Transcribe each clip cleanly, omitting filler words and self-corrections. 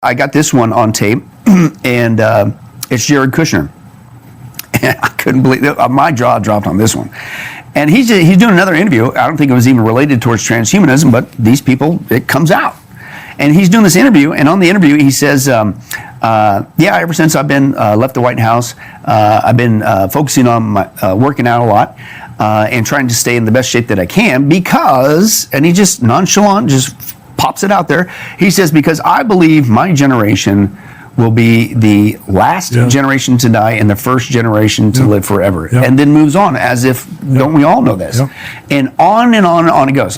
I got this one on tape, and it's Jared Kushner. And I couldn't believe it. My jaw dropped on this one. And he's doing another interview. I don't think it was even related towards transhumanism, but these people, it comes out. And he's doing this interview, and on the interview he says, ever since I've been left the White House, I've been focusing on my, working out a lot and trying to stay in the best shape that I can because, and he just nonchalant, just pops it out there. He says, because I believe my generation will be the last generation to die and the first generation to live forever. And then moves on as if, don't we all know this? And on and on and on it goes.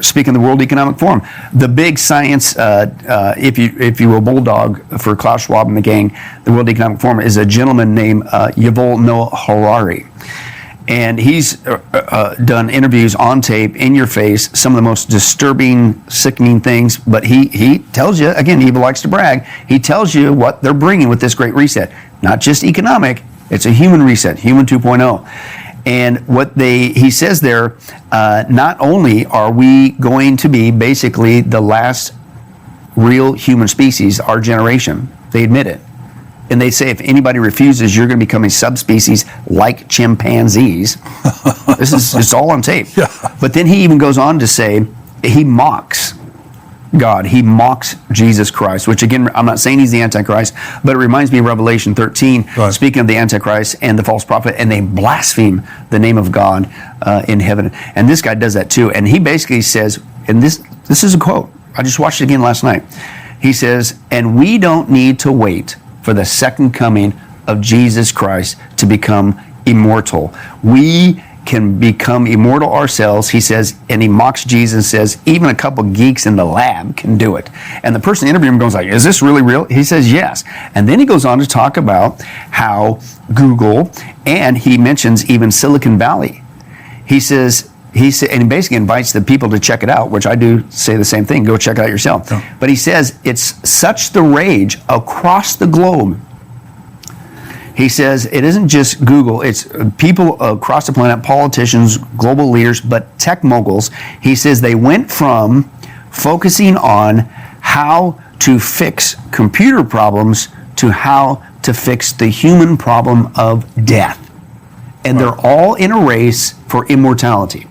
Speaking of the World Economic Forum, the big science, if you will, bulldog for Klaus Schwab and the gang, the World Economic Forum is a gentleman named Yuval Noah Harari. And he's done interviews on tape, in your face, some of the most disturbing, sickening things. But he tells you, again, he likes to brag, he tells you what they're bringing with this great reset. Not just economic, it's a human reset, human 2.0. And he says there, not only are we going to be basically the last real human species, our generation, they admit it. And they say if anybody refuses, you're going to become a subspecies like chimpanzees. It's all on tape. But then he even goes on to say he mocks God. He mocks Jesus Christ, which again, I'm not saying he's the Antichrist, but it reminds me of Revelation 13, speaking of the Antichrist and the false prophet, and they blaspheme the name of God in heaven. And this guy does that too. And he basically says, and this is a quote, I just watched it again last night. He says, and we don't need to wait for the second coming of Jesus Christ to become immortal. We can become immortal ourselves, he says, and he mocks Jesus and says, even a couple geeks in the lab can do it. And the person interviewing him goes like, is this really real? He says, yes. And then he goes on to talk about how Google, and he mentions even Silicon Valley. He says, and he basically invites the people to check it out, which I do say the same thing, go check it out yourself. But he says it's such the rage across the globe. He says it isn't just Google, it's people across the planet, politicians, global leaders, but tech moguls. He says they went from focusing on how to fix computer problems to how to fix the human problem of death. And they're all in a race for immortality.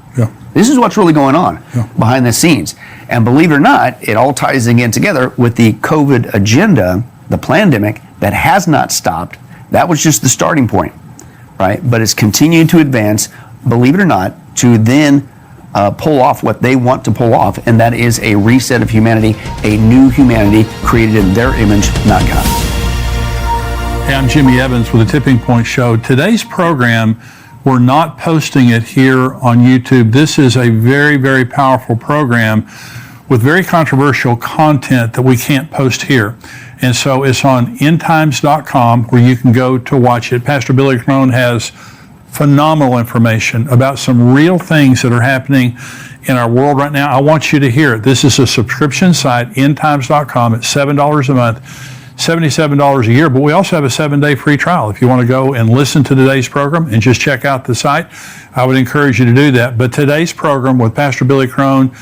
This is what's really going on behind the scenes. And believe it or not, it all ties again together with the COVID agenda, the Plandemic, that has not stopped. That was just the starting point, right? But it's continued to advance, believe it or not, to then pull off what they want to pull off, and that is a reset of humanity, a new humanity created in their image, not God. Hey, I'm Jimmy Evans with the Tipping Point Show. Today's program, we're not posting it here on YouTube. This is a very, very powerful program with very controversial content that we can't post here. And so it's on endtimes.com where you can go to watch it. Pastor Billy Crone has phenomenal information about some real things that are happening in our world right now. I want you to hear it. This is a subscription site, endtimes.com. It's $7 a month, $77 a year, but we also have a 7-day free trial. If you want to go and listen to today's program and just check out the site, I would encourage you to do that. But today's program with Pastor Billy Crone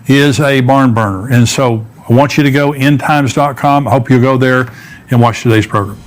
is a barn burner. And so I want you to go endtimes.com. I hope you'll go there and watch today's program.